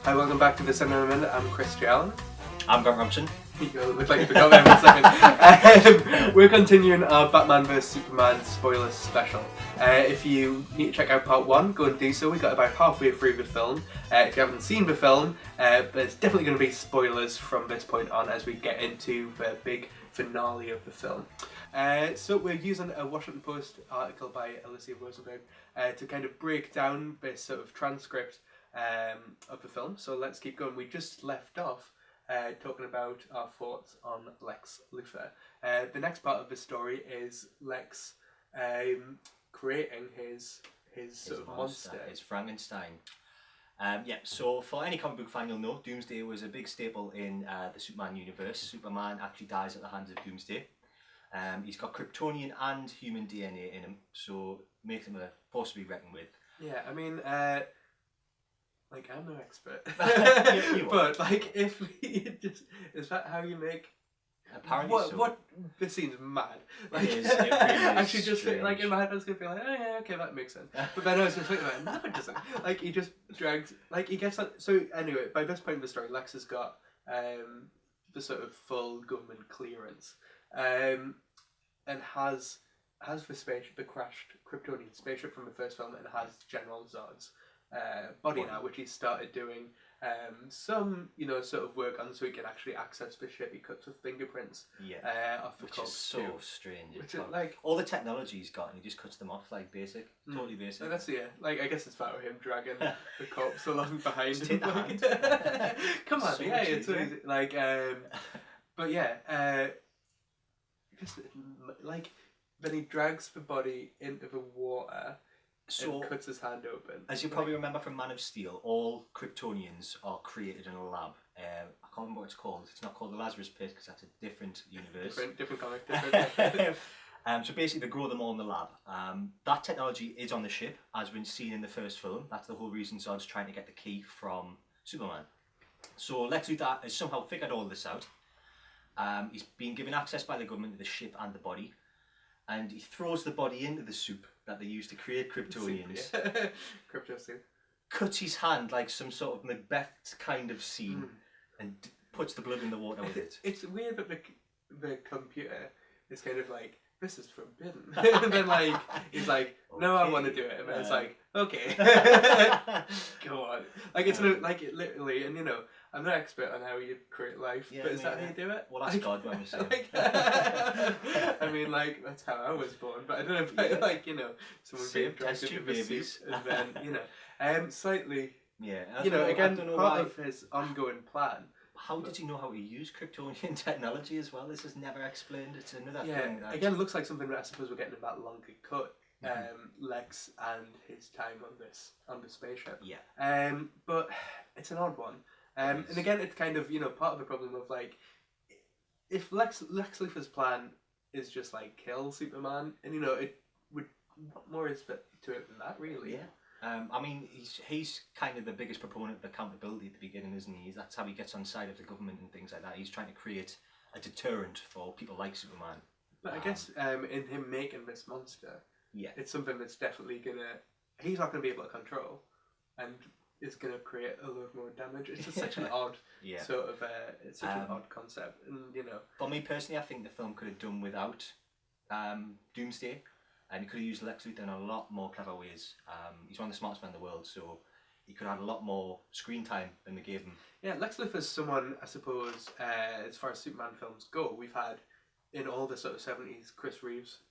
Hi, welcome back to the 7 in a Minute. I'm Chris Allen. I'm Grant Robson. You look like you forgot me for a second. We're continuing our Batman vs Superman spoilers special. If you need to check out part 1, go and do so. We got about halfway through the film. If you haven't seen the film, there's definitely going to be spoilers from this point on as we get into the big finale of the film. So we're using a Washington Post article by Alicia Rosenberg to kind of break down this sort of transcript of the film. So let's keep going. We just left off talking about our thoughts on Lex Luthor. The next part of the story is Lex creating his sort of monster. His Frankenstein. So for any comic book fan you'll know, Doomsday was a big staple in the Superman universe. Superman actually dies at the hands of Doomsday. He's got Kryptonian and human DNA in him, so makes him a force to be reckoned with. Yeah, I mean, I'm no expert, you but if you just is that how you make? Apparently what? so. What? This seems mad. It is, it really is actually, just strange. in my head, I was gonna be like, oh yeah, okay, that makes sense. But then I was just thinking about it, no, it doesn't. He just drags. He gets on. So anyway, by this point in the story, Lex has got the sort of full government clearance, and has the spaceship, the crashed Kryptonian spaceship from the first film, and has General Zod's body now, which he's started doing some, sort of work on, so he can actually access the ship. He cuts with fingerprints off the which corpse is so too. strange. Which is all the technology he's got, and he just cuts them off basic, totally basic. That's I guess it's about him dragging the corpse along behind just him. take the hand. Come on, So yeah, much it's easier. but yeah, just then he drags the body into the water. So, and cuts his hand open. As you probably remember from Man of Steel, all Kryptonians are created in a lab. I can't remember what it's called. It's not called the Lazarus Pit because that's a different universe. Different comic. Different. So basically, they grow them all in the lab. That technology is on the ship, as been seen in the first film. That's the whole reason Zod's trying to get the key from Superman. So Lex Luthor has somehow figured all this out. He's been given access by the government to the ship and the body. And he throws the body into the soup that they use to create Kryptonians. Crypto soup. Cuts his hand like some sort of Macbeth kind of scene and puts the blood in the water with it. It's weird that the computer is kind of like, this is forbidden. And then he's like, no, Okay. I want to do it. And then it's like, okay. Go on. It's literally, and I'm not expert on how you create life, but is that how you do it? Well, that's God when we say. I mean, that's how I was born, but I don't know about, someone being dragged into the soup and then, slightly, Yeah. again, part of his ongoing plan. How did he know how to use Kryptonian technology as well? This is never explained. It's another thing. Yeah, again, it looks like something that I suppose we're getting in that longer cut. Lex and his time on the spaceship. Yeah. But it's an odd one. And again, it's kind of part of the problem of if Lex Luthor's plan is just kill Superman, and it would, what more is to it than that, really? Yeah. I mean, he's kind of the biggest proponent of accountability at the beginning, isn't he? That's how he gets on side of the government and things like that. He's trying to create a deterrent for people like Superman. But I guess in him making this monster, it's something that's definitely he's not gonna be able to control, and it's gonna create a lot more damage. It's just such an odd sort of it's such an odd concept, and For me personally, I think the film could have done without Doomsday. And he could have used Lex Luthor in a lot more clever ways. He's one of the smartest men in the world, so he could have had a lot more screen time than they gave him. Yeah, Lex Luthor's someone, I suppose, as far as Superman films go, we've had in all the sort of 70s Chris Reeves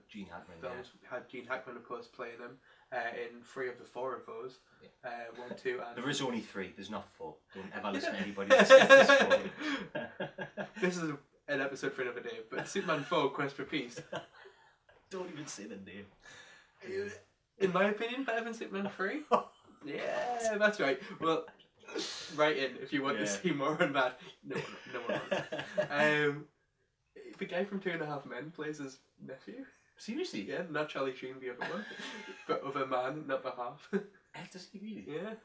Gene Hackman films. We had Gene Hackman, of course, playing him in 3 of the 4 of those. 1, 2, and... There is only 3, there's not 4. Don't ever listen to anybody that says there's 4. This is an episode for another day, but Superman 4, Quest for Peace. Don't even say the name. In my opinion, better than Superman 3? Yeah, that's right. Well, write in if you want to see more on that. No one wants. The guy from 2.5 Men plays his nephew. Seriously? Yeah, not Charlie Sheen, the other one. But other man, not the half. Does he really? Yeah.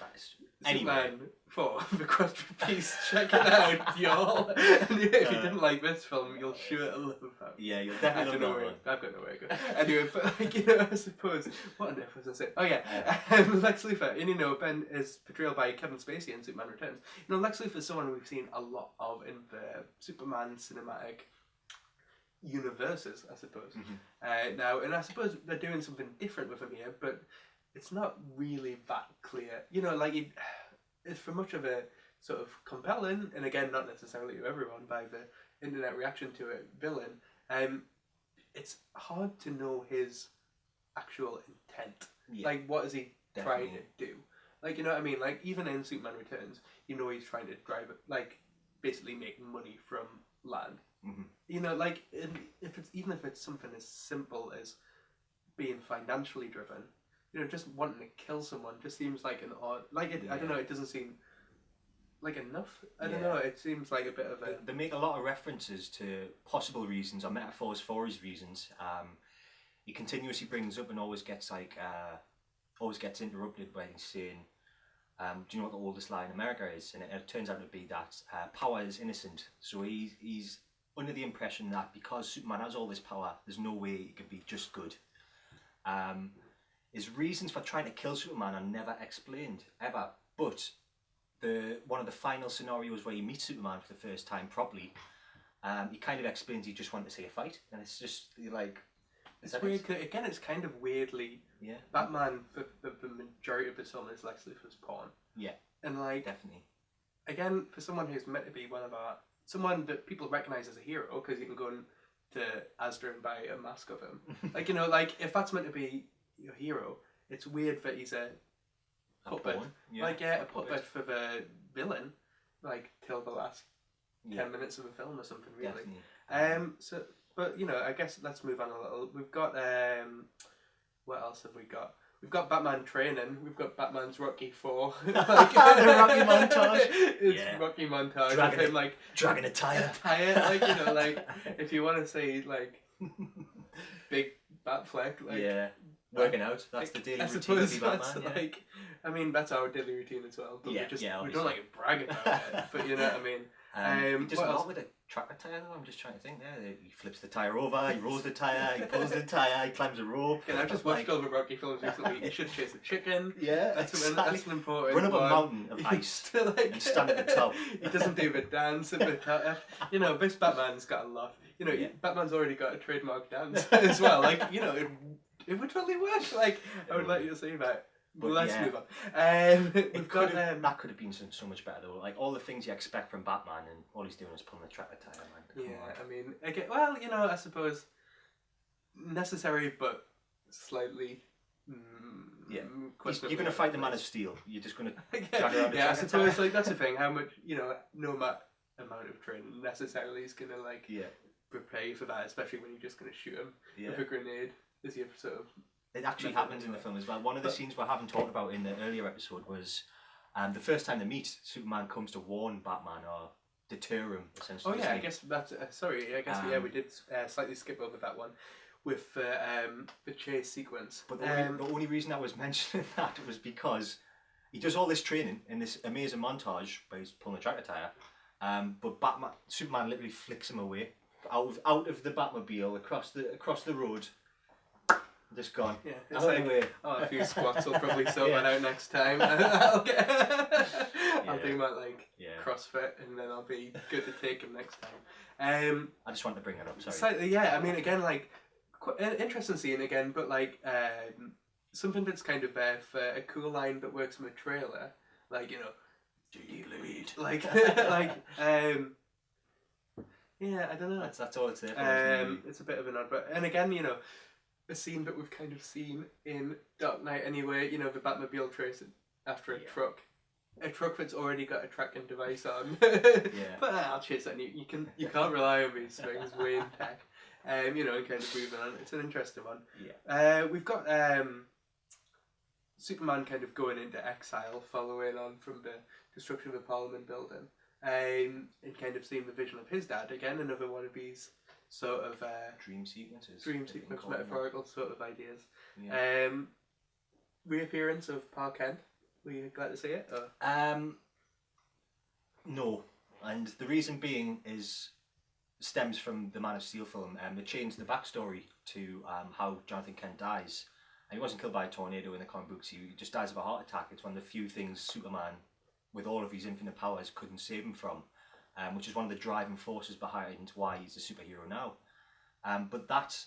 That is... Anyway. Superman 4, the quadrupiece. Check it out, y'all. And if you didn't like this film, you'll sure love that. Yeah, you'll definitely love that one. I've got nowhere to go. Anyway, but like, you know, I suppose, what on earth was I saying? Oh yeah, Lex Luthor. And you know, Ben is portrayed by Kevin Spacey in Superman Returns. You know, Lex Luthor is someone we've seen a lot of in the Superman cinematic universes, I suppose. Now, and I suppose they're doing something different with him here, but it's not really that clear. You know, like it's for much of a sort of compelling, and again, not necessarily to everyone by the internet reaction to it, villain. It's hard to know his actual intent. Yeah, like, what is he definitely trying to do? Like, you know what I mean? Like, even in Superman Returns, you know he's trying to drive it, like, basically make money from land. You know, like, even if it's something as simple as being financially driven, you know, just wanting to kill someone just seems like an odd... Like, I don't know, it doesn't seem like enough. I don't know, it seems like a bit of a... They make a lot of references to possible reasons or metaphors for his reasons. He continuously brings up and always gets interrupted when he's saying, do you know what the oldest lie in America is? And it turns out to be that power is innocent. So he's under the impression that because Superman has all this power, there's no way he could be just good. His reasons for trying to kill Superman are never explained, ever. But one of the final scenarios where you meet Superman for the first time properly, he kind of explains he just wanted to see a fight. And it's just like... It's weird, again, it's kind of weirdly... Yeah. Batman, for the majority of the film, is Lex Luthor's pawn. Yeah. And like... Definitely. Again, for someone who's meant to be someone that people recognise as a hero, because you can go to Asda and buy a mask of him. Like, you know, like, if that's meant to be your hero, it's weird that he's a puppet. Like, a puppet for the villain, like, till the last 10 minutes of the film or something, really. Definitely. But, you know, I guess let's move on a little. We've got, what else have we got? We've got Batman training. We've got Batman's Rocky 4. The Rocky montage. It's Rocky montage. Dragging him, like, dragging a tire. Like, you know, like, if you want to say, like, big Batfleck, like... Working out. That's the daily routine of Batman. Like, I mean, that's our daily routine as well. But we don't like to brag about it. But you know what I mean? He does a lot with a tractor tire though. I'm just trying to think there. He flips the tire over, he rolls the tire, he pulls the tire, he climbs a rope. I've just watched all the Rocky films recently. He should chase a chicken. Yeah, that's an important run up one. a mountain of ice and stand at the top. He doesn't do the dance at the top. You know, this Batman's got a lot. You know, Batman's already got a trademark dance as well. Like, you know, it would totally work. Like, I would like you to say that. But let's move on. We've got that could have been so much better though. Like all the things you expect from Batman, and all he's doing is pulling the tractor tire, man. I mean, again, well, you know, I suppose necessary, but slightly. You're going to fight the Man of Steel. You're just going to drag around. I suppose like that's the thing. How much, you know, no amount of training necessarily is going to prepare you for that, especially when you're just going to shoot him with a grenade as you sort of. It actually happens in the film as well. One of the scenes we haven't talked about in the earlier episode was the first time they meet, Superman comes to warn Batman or deter him, essentially. Oh yeah, I guess that's... we did slightly skip over that one with the chase sequence. But the only reason I was mentioning that was because he does all this training in this amazing montage where he's pulling a tractor tire, but Superman literally flicks him away out of the Batmobile across the road. Just gone. Yeah, it's like, a few squats will probably sort that out next time. I'll do my CrossFit and then I'll be good to take him next time. I just wanted to bring it up. Sorry. Slightly, I mean, again, like, quite an interesting scene again, but like something that's kind of for a cool line that works from a trailer, like, you know, do you bleed? Like, I don't know. That's all it's there for. It's a bit of an odd, and again, you know. A scene that we've kind of seen in Dark Knight anyway, you know, the Batmobile chasing after a truck that's already got a tracking device on. But I'll chase that. You can't rely on these things way in tech. You know, and kind of moving on. It's an interesting one. We've got Superman kind of going into exile, following on from the destruction of the Parliament building, and kind of seeing the vision of his dad again. Another one of these sort of dream sequence, metaphorical sort of ideas. Reappearance of Pa Kent Were you glad to see it? Or? No, and the reason being stems from the Man of Steel film. They changed the backstory to how Jonathan Kent dies, and he wasn't killed by a tornado in the comic books. He just dies of a heart attack. It's one of the few things Superman, with all of his infinite powers, couldn't save him from, which is one of the driving forces behind why he's a superhero now. But that's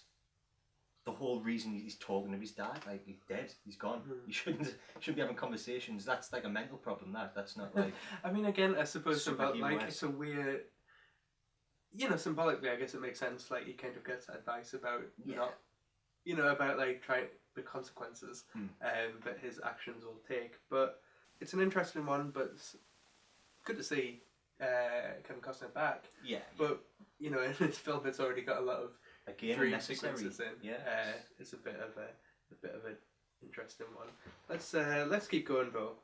the whole reason he's talking of his dad. Like, he's dead, he's gone. You shouldn't be having conversations. That's like a mental problem. That's not like. I mean, again, I suppose like Superhero-esque. it's a weird. You know, symbolically, I guess it makes sense. Like, he kind of gets advice about not, you know, about like the consequences that his actions will take. But it's an interesting one. But it's good to see Kevin Costner back. Yeah. But you know, in this film, it's already got a lot of dream sequences in. Yeah. It's a bit of an interesting one. Let's keep going though.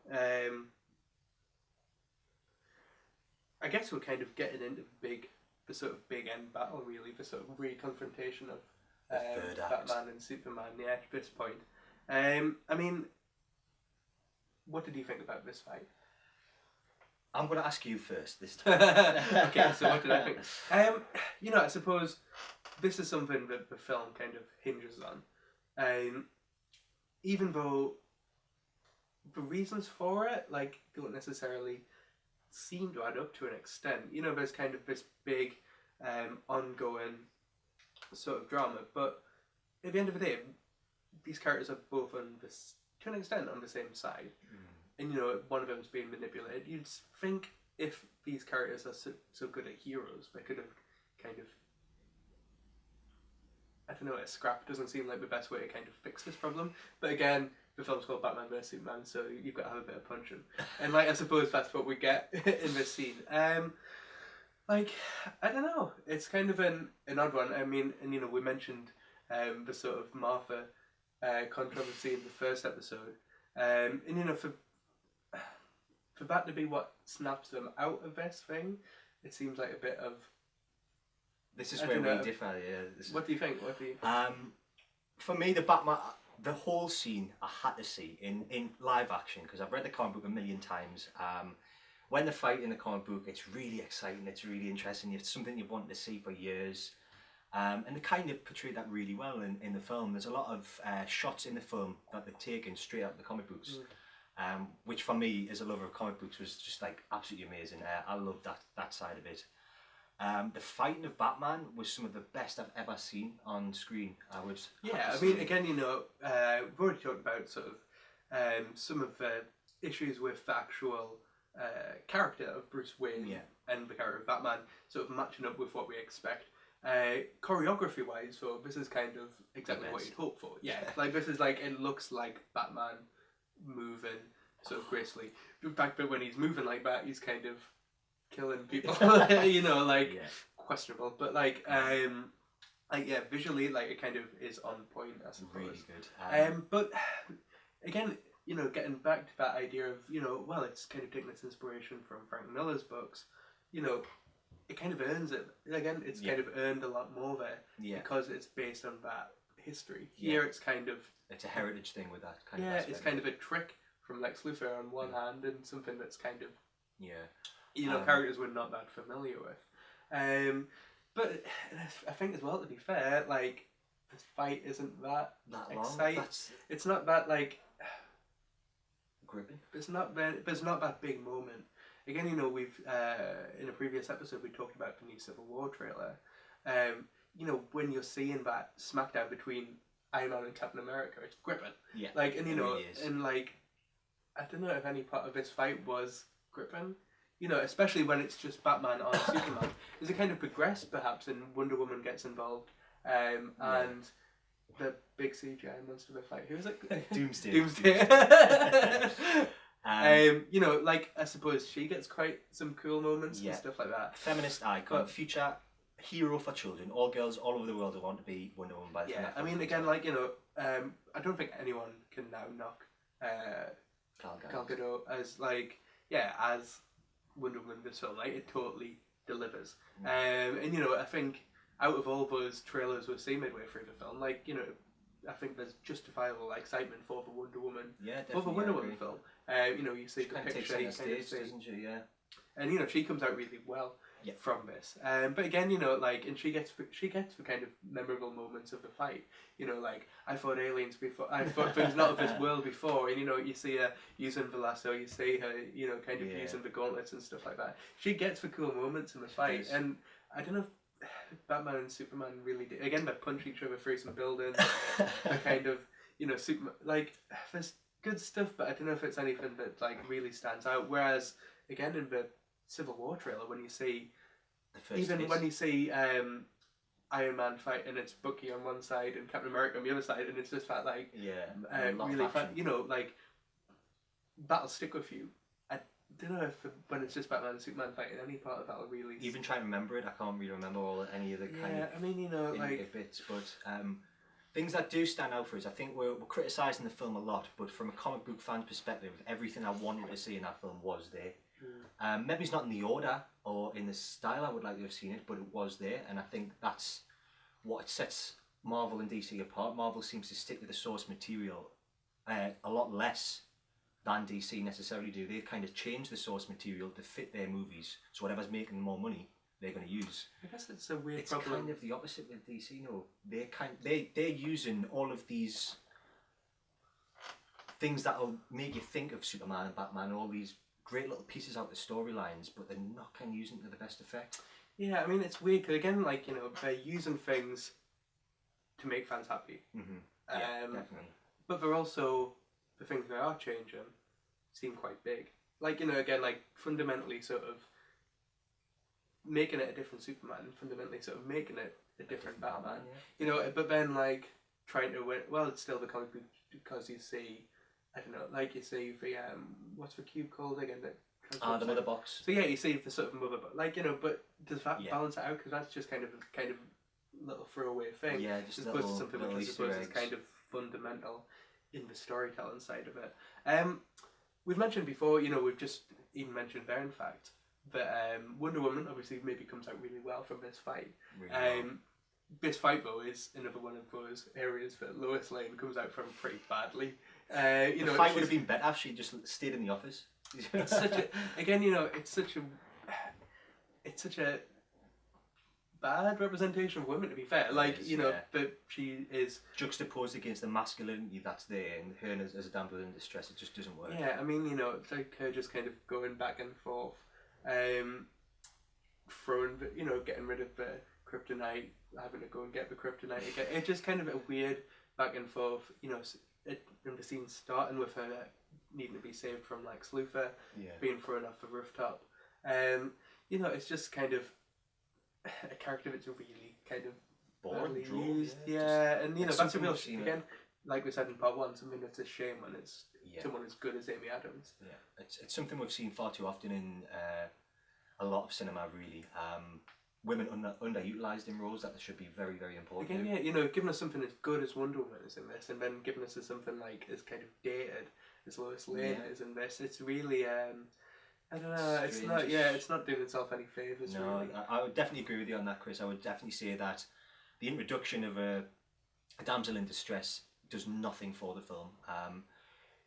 I guess we're kind of getting into the sort of big end battle, really, the sort of re-confrontation of Batman and Superman. Yeah, at this point. I mean, what did you think about this fight? I'm going to ask you first this time. Okay, so what did I think? You know, I suppose this is something that the film kind of hinges on. Even though the reasons for it, like, don't necessarily seem to add up to an extent. You know, there's kind of this big ongoing sort of drama, but at the end of the day, these characters are both to an extent on the same side. And you know, one of them's being manipulated. You'd think if these characters are so good at heroes, they could have kind of, I don't know, a scrap doesn't seem like the best way to kind of fix this problem. But again, the film's called Batman vs Superman, so you've got to have a bit of punching. And like, I suppose that's what we get in this scene. Like, I don't know, it's kind of an odd one. I mean, and you know, we mentioned the sort of Martha controversy in the first episode. And you know, for that to be what snaps them out of this thing, it seems like a bit of. This is where we differ. Yeah. What do you think? For me, the whole scene I had to see in live action, because I've read the comic book a million times. When they fight in the comic book, it's really exciting. It's really interesting. It's something you've wanted to see for years. And they kind of portray that really well in the film. There's a lot of shots in the film that they've taken straight out of the comic books. Which for me, as a lover of comic books, was just like absolutely amazing. I loved that side of it. The fighting of Batman was some of the best I've ever seen on screen. I mean, again, you know, we've already talked about sort of some of the issues with the actual character of Bruce Wayne and the character of Batman sort of matching up with what we expect. Choreography wise, so this is kind of exactly what you'd hope for. Yeah, like this is like, it looks like Batman moving sort of gracefully. The fact that when he's moving like that, he's kind of killing people. You know, like questionable, but like visually, like it kind of is on point, I suppose. Really good. But again, you know, getting back to that idea of, you know, well, it's kind of taking its inspiration from Frank Miller's books. You know, it kind of earns it. Again, it's kind of earned a lot more there because it's based on that history. Here, it's kind of it's a heritage thing with that kind of aspect. It's kind of a trick from Lex Luthor on one hand, and something that's kind of you know, characters we're not that familiar with. But I think as well, to be fair, like, this fight isn't that exciting. It's not that like gripping. There's not that big moment. Again, you know, we've in a previous episode we talked about the new Civil War trailer. You know, when you're seeing that smackdown between Iron Man and Captain America, it's gripping. Yeah. Like, and you know, really and like, I don't know if any part of this fight was gripping. You know, especially when it's just Batman on Superman. Does it kind of progress, perhaps, and Wonder Woman gets involved, and the big CGI monster they fight. Who is it? Doomsday. You know, like, I suppose she gets quite some cool moments and stuff like that. Feminist icon, future hero for children. All girls all over the world who want to be Wonder Woman by the time. I mean, again, like, you know, I don't think anyone can now knock Gal Gadot as, like, as Wonder Woman this film. Like, it totally delivers. And, you know, I think out of all those trailers we've seen midway through the film, like, you know, I think there's justifiable excitement for the Wonder Woman. Yeah, For the definitely. Wonder Woman film. You know, you see She the kind of takes picture, you center kind of stage, see, doesn't she? Yeah. and you know she comes out really well Yeah. from this. But again, you know, like, and she gets the kind of memorable moments of the fight. You know, like, I fought aliens before, I fought things not of this world before, and you know, you see her using the lasso, you see her, you know, kind of Yeah. using the gauntlets and stuff like that. She gets the cool moments in the fight, does. and I don't know if Batman and Superman really do. Again, they punch each other through some buildings. They kind of, you know, like, there's good stuff, but I don't know if it's anything that like really stands out. Whereas again in the Civil War trailer, when you see when you see Iron Man fight and it's Bucky on one side and Captain America on the other side, and it's just that like really fun, you know, like that'll stick with you. I don't know if when it's just Batman and Superman fighting, any part of that'll really even trying to remember it, I can't really remember any of the kind of I mean, you know, like bits, but things that do stand out for us, I think we're criticising the film a lot, but from a comic book fan's perspective, everything I wanted to see in that film was there. Maybe it's not in the order or in the style I would like to have seen it, but it was there, and I think that's what sets Marvel and DC apart. Marvel seems to stick to the source material a lot less than DC necessarily do. They kind of change the source material to fit their movies, so whatever's making them more money, they're going to use. I guess it's a weird it's problem. It's kind of the opposite with DC. No, they're using all of these things that'll make you think of Superman and Batman, all these great little pieces out the storylines, but they're not kind of using it to the best effect. Yeah, I mean, it's weird because again, like, you know, they're using things to make fans happy. Yeah, definitely. But they're also, the things they are changing seem quite big. Like, you know, again, like fundamentally sort of making it a different Superman, and fundamentally sort of making it a different Batman. Yeah. You know, but then like trying to win. Well, it's still the comic book because you see, I don't know, like you see the what's the cube called again? The mother box. So yeah, you see the sort of mother box, like, you know, but does that balance it out? Because that's just kind of little throwaway thing. Yeah, just as opposed to something which I suppose is kind of fundamental in the storytelling side of it. We've mentioned before, you know, we've just even mentioned there, in fact, that Wonder Woman obviously maybe comes out really well from this fight. Really This fight though is another one of those areas that Lois Lane comes out from pretty badly. You know, the fight would have been better if she just stayed in the office. It's such a, again, you know, it's such a bad representation of women, to be fair. Like, you know, but she is juxtaposed against the masculinity that's there, and her as a damsel in distress, it just doesn't work. Yeah, I mean, you know, it's like her just kind of going back and forth, getting rid of the kryptonite, having to go and get the kryptonite again. It's just kind of a weird back and forth, you know, in the scene starting with her needing to be saved from Lex Luthor, being thrown off the rooftop. You know, it's just kind of a character that's really kind of boring, used. Yeah, and you know, that's a real again, like we said in part one, something that's a shame when it's someone as good as Amy Adams. Yeah, it's something we've seen far too often in a lot of cinema, really. Women underutilized in roles that should be very, very important. Again, yeah, you know, giving us something as good as Wonder Woman is in this, and then giving us something like as kind of dated as Lois Lane is in this. It's really, I don't know. It's not. Yeah, it's not doing itself any favors. No, really. I would definitely agree with you on that, Chris. I would definitely say that the introduction of a damsel in distress does nothing for the film.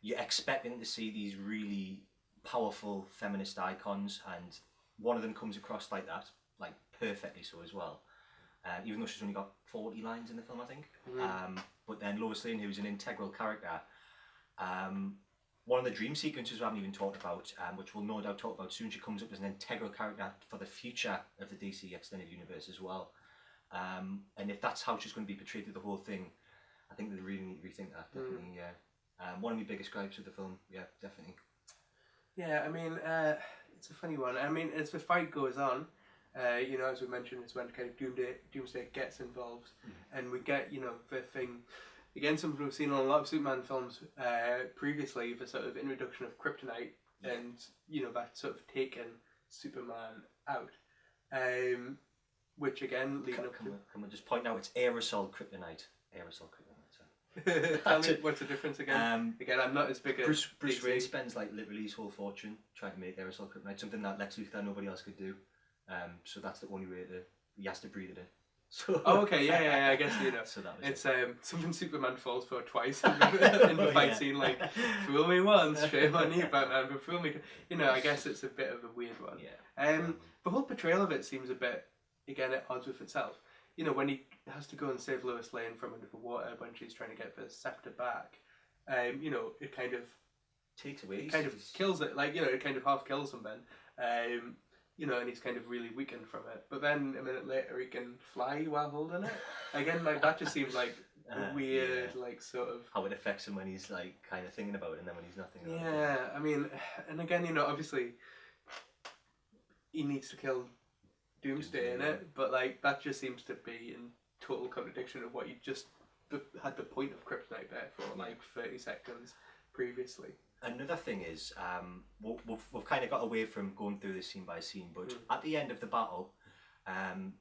You're expecting to see these really powerful feminist icons, and one of them comes across like that, like perfectly so as well. Even though she's only got 40 lines in the film, I think. But then Lois Lane, who's an integral character, one of the dream sequences we haven't even talked about, which we'll no doubt talk about soon, she comes up as an integral character for the future of the DC Extended Universe as well. And if that's how she's going to be portrayed through the whole thing, I think they really need to rethink that, definitely, one of my biggest gripes with the film, definitely. Yeah, I mean, it's a funny one. I mean, as the fight goes on, you know, as we mentioned, it's when kind of Doomsday gets involved, and we get, you know, the thing, again, something we've seen on a lot of Superman films previously, the sort of introduction of kryptonite, and, you know, that sort of taking Superman out, which again, leading up to... Can we just point out, it's aerosol kryptonite. Aerosol kryptonite. Tell me, what's the difference again? Again, I'm not as big as Bruce Wayne spends like literally his whole fortune trying to make aerosol kryptonite, something that Lex Luthor nobody else could do. So that's the only way he has to breathe it in. So Oh, okay, yeah, I guess, you know. So that was It's something Superman falls for twice in the fight Yeah. scene, like, fool me once, shame on you, Batman, but fool me... You know, I guess it's a bit of a weird one. Yeah. The whole portrayal of it seems a bit, again, at odds with itself. You know, when he has to go and save Lois Lane from under the water when she's trying to get the scepter back, you know, it kind of... Takes away. It kind of kills it, like, you know, it kind of half kills him then. You know, and he's kind of really weakened from it. But then a minute later he can fly while holding it. Again, like, that just seems like a weird, like, sort of... How it affects him when he's, like, kind of thinking about it and then when he's not thinking about it. Yeah, I mean, and again, you know, obviously he needs to kill Doomsday in it, but, like, that just seems to be in total contradiction of what you just had the point of Kryptonite there for, like, 30 seconds previously. Another thing is, we've kind of got away from going through this scene by scene, but at the end of the battle,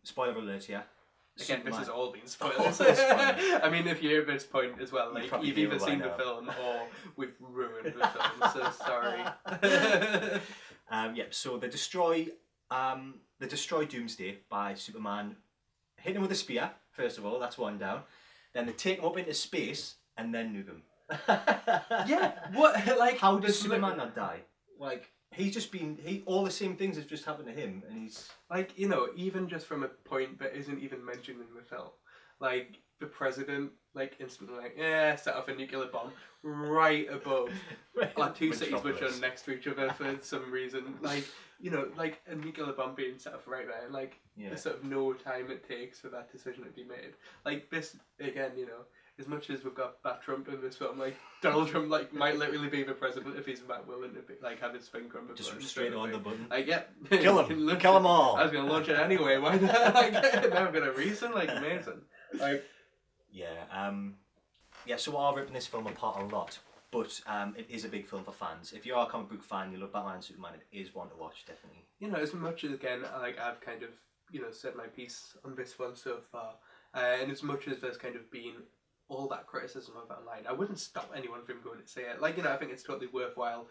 spoiler alert here. Again, Superman, this has all been spoilers. Spoilers. I mean, if you're at this point as well, like, you've either seen the film or we've ruined the film, so sorry. So they destroy Doomsday by Superman hitting him with a spear, first of all, that's one down. Then they take him up into space and then nuke him. Yeah, what, like... How does Superman not die? Like, he's just been... all the same things have just happened to him, and he's... Like, you know, even just from a point that isn't even mentioned in the film. Like, the president, like, instantly, like, set off a nuclear bomb right above our two cities which are next to each other for some reason. Like, you know, like, a nuclear bomb being set off right there, and, like, there's sort of no time it takes for that decision to be made. Like, this, again, you know, as much as we've got that Trump in this film, like, Donald Trump, like, might literally be the president if he's that willing to be, like, have his finger on the button. Just straight on the button. Like, yeah. Kill him. Kill them all. I was going to launch it anyway. Why not? Like, now I've got a reason. Like, amazing. Like, so I've ripping this film apart a lot, but it is a big film for fans. If you are a comic book fan, you love Batman and Superman, it is one to watch, definitely. You know, as much as, again, like, I've kind of, you know, said my piece on this one so far, and as much as there's kind of been all that criticism of it online, I wouldn't stop anyone from going to say it. Like, you know, I think it's totally worthwhile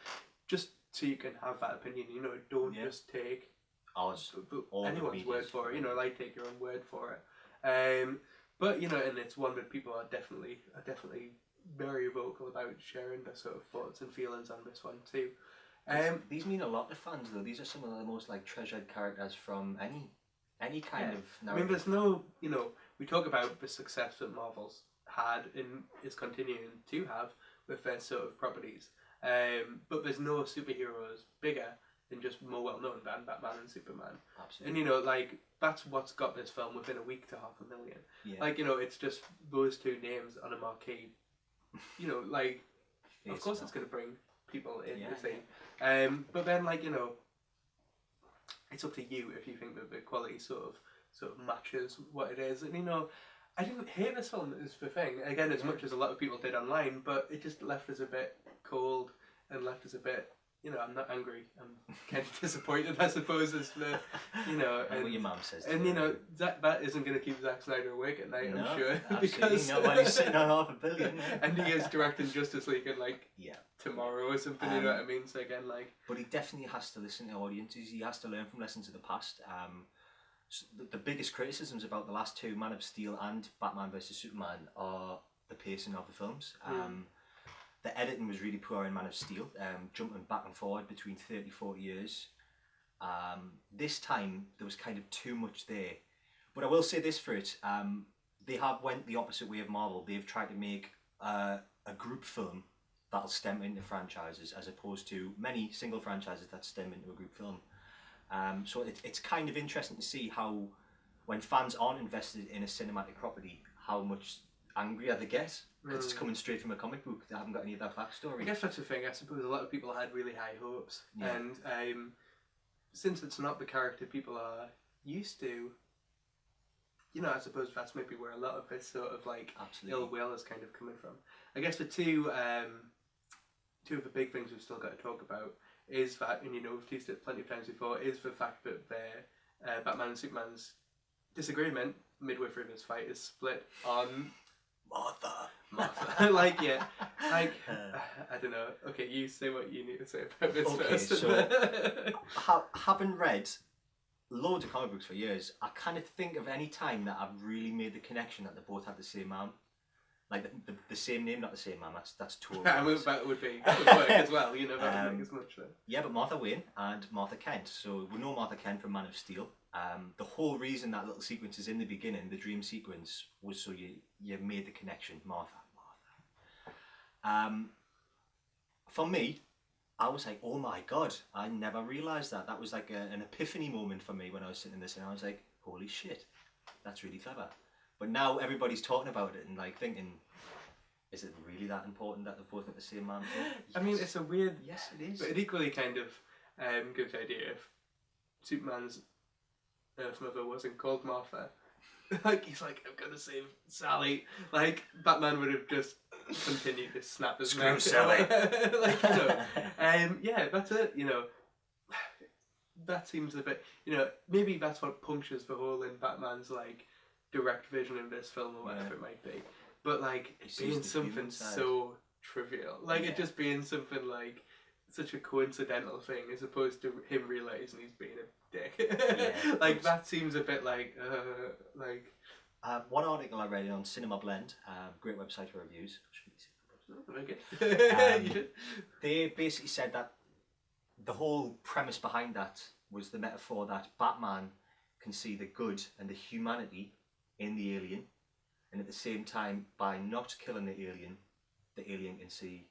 just so you can have that opinion, you know, don't just take anyone's word for it, you know, like, take your own word for it. But, you know, and it's one that people are definitely very vocal about sharing their sort of thoughts and feelings on this one too. These mean a lot to fans though. These are some of the most, like, treasured characters from any kind of narrative. I mean, there's no, you know, we talk about the success that Marvel's had and is continuing to have with their sort of properties, but there's no superheroes bigger and just more well known than Batman and Superman. Absolutely. And, you know, like, that's what's got this film within a week to 500,000. Yeah. Like, you know, it's just those two names on a marquee. You know, like, of course it's going to bring people in to see. But then, like, you know, it's up to you if you think that the quality sort of matches what it is. And, you know, I didn't hate this film, is the thing. Again, as much as a lot of people did online, but it just left us a bit cold and left us a bit... You know, I'm not angry. I'm kind of disappointed, I suppose, is the, you know... And what your mum says. And, you know, that isn't going to keep Zack Snyder awake at night, I'm sure. Because not when he's sitting on $500 million. And he is directing Justice League in, like, tomorrow or something, you know what I mean? So, again, like... But he definitely has to listen to audiences. He has to learn from lessons of the past. So the biggest criticisms about the last two, Man of Steel and Batman vs Superman, are the pacing of the films. The editing was really poor in Man of Steel, jumping back and forward between 30-40 years. This time, there was kind of too much there. But I will say this for it, they have went the opposite way of Marvel. They've tried to make a group film that'll stem into franchises, as opposed to many single franchises that stem into a group film. So it's kind of interesting to see how, when fans aren't invested in a cinematic property, how much angrier they get. Because it's coming straight from a comic book. They haven't got any of that backstory. I guess that's the thing. I suppose a lot of people had really high hopes. Yeah. And since it's not the character people are used to, you know, I suppose that's maybe where a lot of this sort of, like, ill will is kind of coming from. I guess the two of the big things we've still got to talk about is that, and, you know, we've teased it plenty of times before, is the fact that their Batman and Superman's disagreement midway through this fight is split on Martha. Like, yeah. Like, I don't know. Okay, you say what you need to say about this first. So, having read loads of comic books for years, I kind of think of any time that I've really made the connection that they both had the same mum. Like the same name, not the same mum. That's totally. That would work as well. You know, that would make as much sense. Yeah, but Martha Wayne and Martha Kent. So we know Martha Kent from Man of Steel. The whole reason that little sequence is in the beginning, the dream sequence, was so you made the connection, Martha. For me, I was like, oh my god, I never realised that. That was like an epiphany moment for me when I was sitting in this, and I was like, holy shit, that's really clever. But now everybody's talking about it and like thinking, is it really that important that they're both got the same man? Yes. I mean, it's a weird. Yes, it is. But it equally kind of gives the idea if Superman's Earth Mother wasn't called Martha. Like, he's like, I'm gonna save Sally. Like, Batman would have just continued to snap his Screw neck. Sally. Like, you know. Yeah, that's it, you know. That seems a bit, you know, maybe that's what punctures the hole in Batman's, like, direct vision in this film or whatever it might be. But, like, it being something so trivial. Like, it just being something, like, such a coincidental thing as opposed to him realising he's being a dick. Like, that seems a bit like. One article I read on Cinema Blend, great website for reviews. They basically said that the whole premise behind that was the metaphor that Batman can see the good and the humanity in the alien, and at the same time, by not killing the alien can see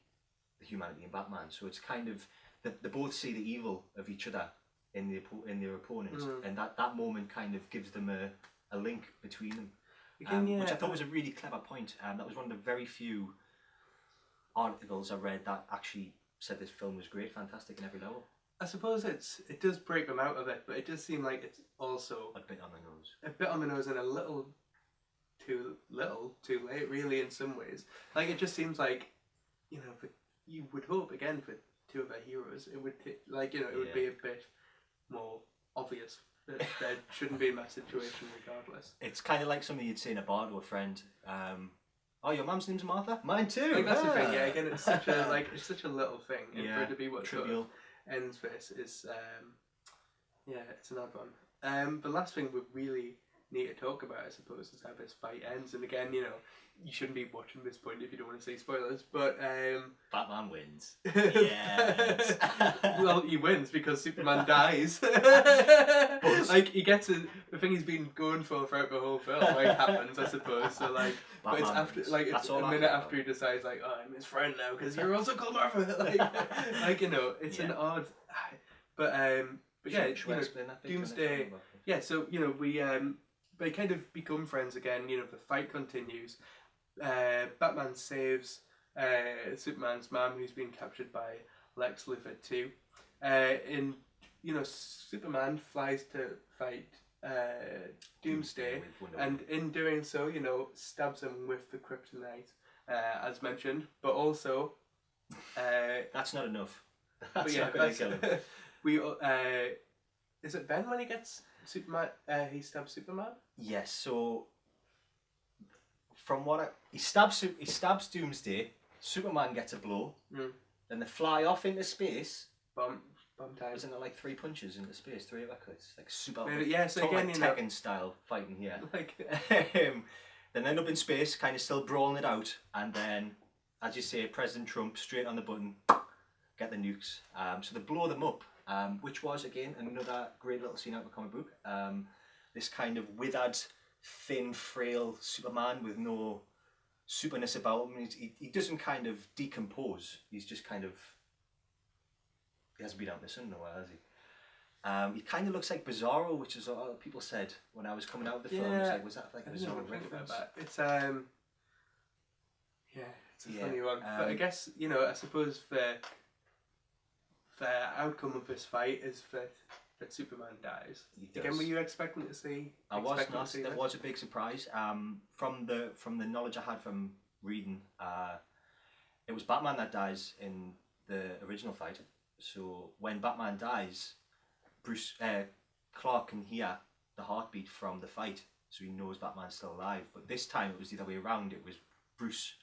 the humanity in Batman. So it's kind of they both see the evil of each other in their opponent, and that moment kind of gives them a link between them, which I thought was a really clever point. That was one of the very few articles I read that actually said this film was great, fantastic in every level. I suppose it does break them out of it, but it does seem like it's also a bit on the nose. A bit on the nose and a little too late, really, in some ways. Like, it just seems like, you know, you would hope, again, for two of our heroes, it would, like, you know, it would be a bit more obvious that there shouldn't be in that situation regardless. It's kind of like something you'd say in a bar to a friend. Oh, your mum's name's Martha? Mine too. Like, that's the thing. Yeah, again, it's such a little thing, and for it to be what trivial sort of ends this is, it's an odd one. The last thing we really need to talk about, I suppose, is how this fight ends. And again, you know, you shouldn't be watching this point if you don't want to see spoilers, but Batman wins. Yes. Well, he wins because Superman dies. Like, he gets the thing he's been going for throughout the whole film, like, happens, I suppose. So, like, Batman but it's after wins. Like, it's a minute after he decides, like, oh, I'm his friend now because you're also called Martha. Like, you know, it's an odd, but yeah, you know, Doomsday. Yeah, so, you know, they kind of become friends again. You know, the fight continues. Batman saves Superman's mum, who's been captured by Lex Luthor too. And, you know, Superman flies to fight Doomsday, and in doing so, you know, stabs him with the kryptonite, as mentioned. But also, that's not enough. That's not going to kill him. Is it Ben when he gets Superman? He stabs Superman. Yes. So, from what he stabs Doomsday. Superman gets a blow. Then they fly off into space. Bomb time. Isn't it like 3 punches into space, 3 uppercuts, like super? Yeah. So again, like you know, Tekken style fighting here. Like, then end up in space, kind of still brawling it out, and then, as you say, President Trump straight on the button, get the nukes. So they blow them up. Which was, again, another great little scene out of the comic book. This kind of withered, thin, frail Superman with no superness about him. He doesn't kind of decompose. He's just kind of... He hasn't been out in the sun in a while, has he? He kind of looks like Bizarro, which is what people said when I was coming out of the film. It's like, was that like a Bizarro reference? It's a funny one. But I guess, you know, I suppose the outcome of this fight is that Superman dies. Again, were you expecting to see? I was not. There was a big surprise. From the knowledge I had from reading, it was Batman that dies in the original fight. So when Batman dies, Clark can hear the heartbeat from the fight, so he knows Batman's still alive. But this time it was the other way around. It was Bruce,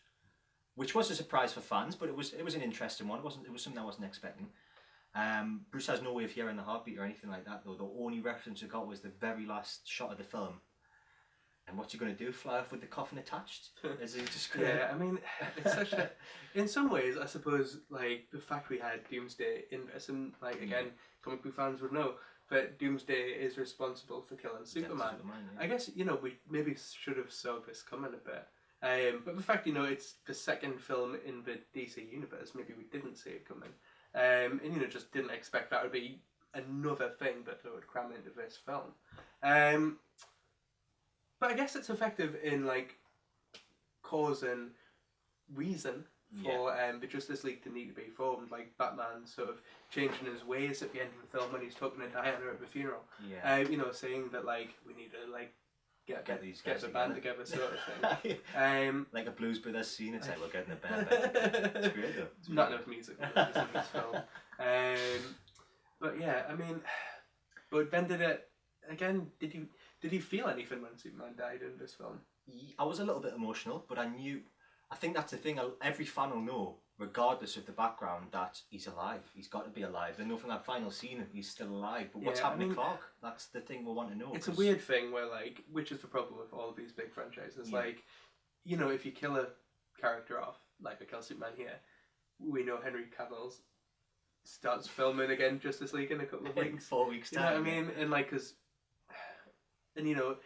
which was a surprise for fans, but it was an interesting one. It was something I wasn't expecting. Bruce has no way of hearing the heartbeat or anything like that, though. The only reference we got was the very last shot of the film. And what's he going to do? Fly off with the coffin attached? Is he just going to... Yeah, I mean, it's such a... In some ways, I suppose, like, the fact we had Doomsday in this, and, like, again, comic book fans would know, but Doomsday is responsible for killing Superman. Yeah. I guess, you know, we maybe should have saw this coming a bit. But the fact, you know, it's the second film in the DC universe, maybe we didn't see it coming. And, you know, just didn't expect that would be another thing that they would cram into this film. But I guess it's effective in, like, cause and reason for the Justice League to need to be formed. Like, Batman sort of changing his ways at the end of the film when he's talking to Diana at the funeral. Yeah. You know, saying that, like, we need to, like, get the band together sort of thing. Like a Blues Brothers scene, it's like we're getting the band back together. It's great though. Not enough music in this film. But yeah, I mean, but then did you feel anything when Superman died in this film? I was a little bit emotional, but I think that's the thing, every fan will know, regardless of the background, that he's alive. He's got to be alive. They know from that final scene that he's still alive, but what's happening to Clark? That's the thing we want to know. It's a weird thing where, like, which is the problem with all of these big franchises, like, you know, if you kill a character off, like we kill Superman here, we know Henry Cavill's starts filming again Justice League in a couple of weeks. 4 weeks time. You know what I mean? And, like, and, you know,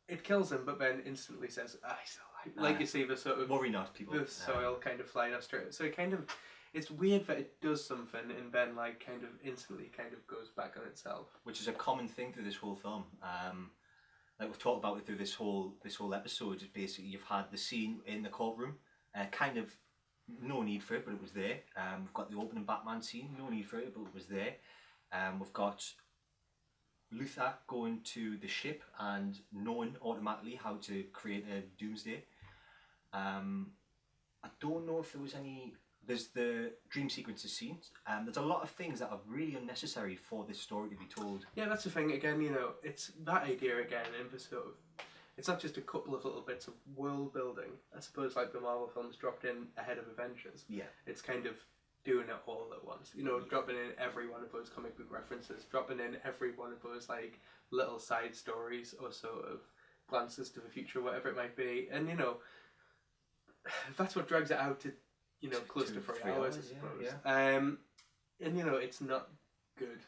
it kills him, but then instantly says, he's still alive. Like, you see the sort of... Worry not, people. The soil kind of flying off straight. So it kind of... It's weird that it does something and then, like, kind of instantly kind of goes back on itself. Which is a common thing through this whole film. Like we've talked about it through this whole episode, is basically you've had the scene in the courtroom, kind of no need for it, but it was there. We've got the opening Batman scene, no need for it, but it was there. We've got Luthor going to the ship and knowing automatically how to create a Doomsday. I don't know if there was any... There's the dream sequences scenes. There's a lot of things that are really unnecessary for this story to be told. Yeah, that's the thing. Again, you know, it's that idea again in the sort of... It's not just a couple of little bits of world building. I suppose like the Marvel films dropped in ahead of Avengers. Yeah. It's kind of doing it all at once. You know, dropping in every one of those comic book references, dropping in every one of those like little side stories or sort of glances to the future, whatever it might be. And you know, that's what drags it out to, you know, close to 3 hours, I suppose. Yeah. And you know, it's not good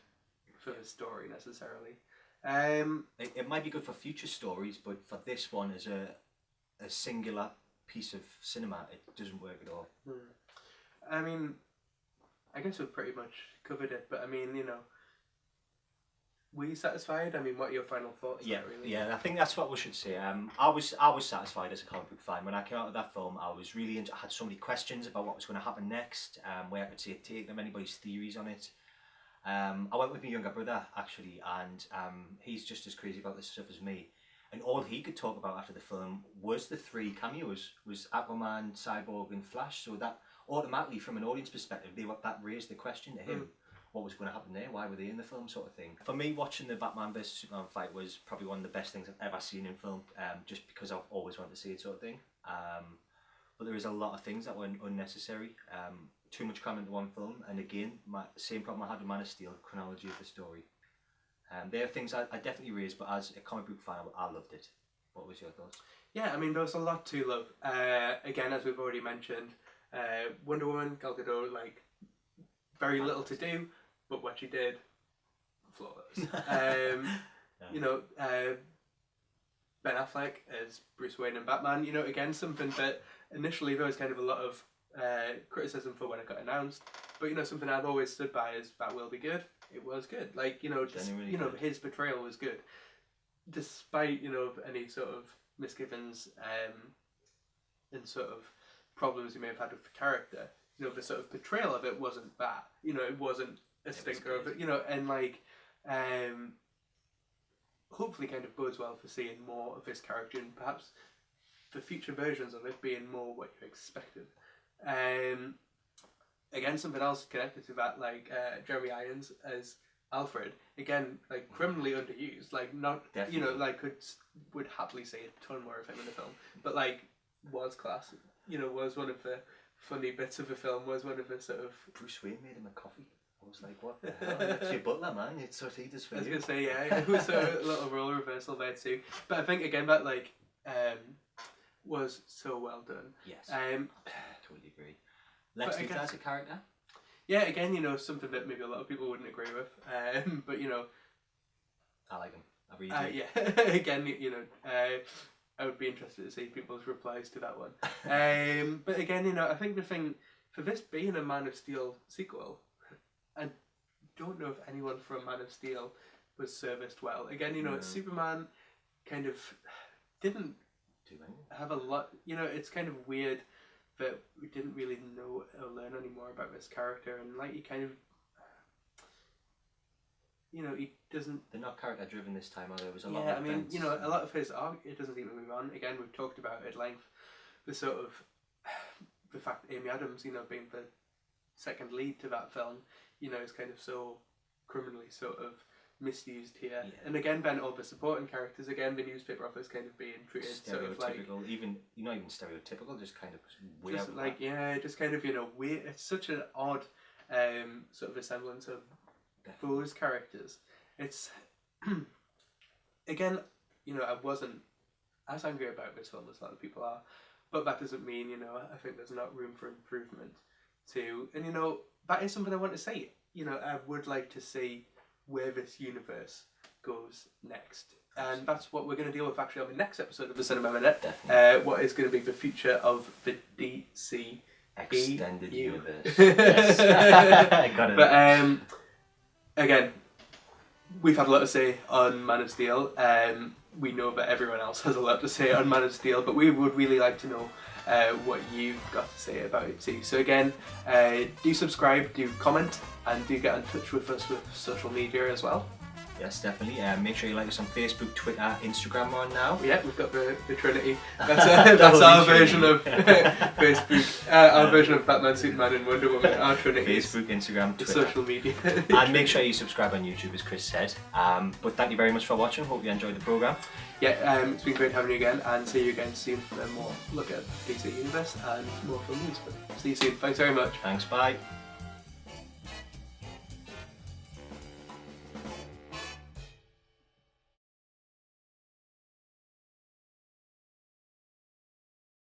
for the story necessarily. It might be good for future stories, but for this one as a singular piece of cinema, it doesn't work at all. I mean, I guess we've pretty much covered it, but I mean, you know, were you satisfied? I mean, what are your final thoughts? Yeah, really? yeah. I think that's what we should say. I was satisfied as a comic book fan when I came out of that film. I was really I had so many questions about what was going to happen next, where I could see it take them, anybody's theories on it. I went with my younger brother actually, and he's just as crazy about this stuff as me. And all he could talk about after the film was the 3 cameos, was Aquaman, Cyborg, and Flash. So that automatically, from an audience perspective, that raised the question to him: what was going to happen there? Why were they in the film, sort of thing. For me, watching the Batman vs Superman fight was probably one of the best things I've ever seen in film, just because I've always wanted to see it, sort of thing. But there is a lot of things that were unnecessary. Too much cram into one film, and again, same problem I had with Man of Steel, chronology of the story. There are things I definitely raised, but as a comic book fan, I loved it. What was your thoughts? Yeah, I mean, there was a lot to love. Again, as we've already mentioned, Wonder Woman, Gal Gadot, like, very little to do, but what she did, flawless. You know, Ben Affleck as Bruce Wayne and Batman, you know, again, something that initially there was kind of a lot of criticism for when it got announced, but you know, something I've always stood by is that will be good. It was good. Like, you know, just, you know, his portrayal was good, despite, you know, any sort of misgivings and sort of problems you may have had with the character. You know, the sort of portrayal of it wasn't bad. You know, it wasn't a stinker of it. You know, and like, hopefully, kind of bodes well for seeing more of this character and perhaps for future versions of it being more what you expected. Again, something else connected to that, like Jeremy Irons as Alfred, again, like criminally underused, like not, you know, like would happily say a ton more of him in the film, but like was class, you know, was one of the funny bits of the film, was one of the sort of... Bruce Wayne made him a coffee. I was like, what the hell? It's your butler, man. It's what he does for I was you. gonna say, yeah, it was a little role reversal there too. But I think again that like was so well done. Yes. Totally agree. Lex Luthor as a character. Yeah, again, you know, something that maybe a lot of people wouldn't agree with. But you know, I like him. I really do. Yeah. Again, you know, I would be interested to see people's replies to that one. But again, you know, I think the thing for this being a Man of Steel sequel, I don't know if anyone from Man of Steel was serviced well. Again, you know, Superman kind of didn't have a lot. You know, it's kind of weird that we didn't really know or learn any more about this character, and like he kind of, you know, he doesn't. They're not character driven this time, are there? It was a lot. Yeah, I mean, you know, a lot of his arc, it doesn't even move on. Again, we've talked about it at length. The sort of the fact that Amy Adams, you know, being the second lead to that film, you know, is kind of so criminally sort of misused here. Yeah. And again, then all the supporting characters, again, the newspaper office kind of being treated sort of like even not even stereotypical, just kind of weird. Just like just kind of, you know, weird. It's such an odd sort of resemblance of those characters. It's again, you know, I wasn't as angry about this film as a lot of people are, but that doesn't mean, you know, I think there's not room for improvement too. And you know, that is something I want to say. You know, I would like to see where this universe goes next. And that's what we're going to deal with actually on the next episode of the Cinema Minute. What is going to be the future of the DC extended universe. Yes. I got it. But again, we've had a lot to say on Man of Steel. We know that everyone else has a lot to say on Man of Steel, but we would really like to know what you've got to say about it too. So again, do subscribe, do comment, and do get in touch with us with social media as well. Yes, definitely. Make sure you like us on Facebook, Twitter, Instagram on now. Yeah, we've got the Trinity. That's our version of Facebook. Our version of Batman, Superman, and Wonder Woman. Our Trinity. Facebook, Instagram, Twitter. Social media. And make sure you subscribe on YouTube, as Chris said. But thank you very much for watching. Hope you enjoyed the programme. Yeah, it's been great having you again, and see you again soon for more look at DC Universe and more film news. See you soon. Thanks very much. Thanks, bye.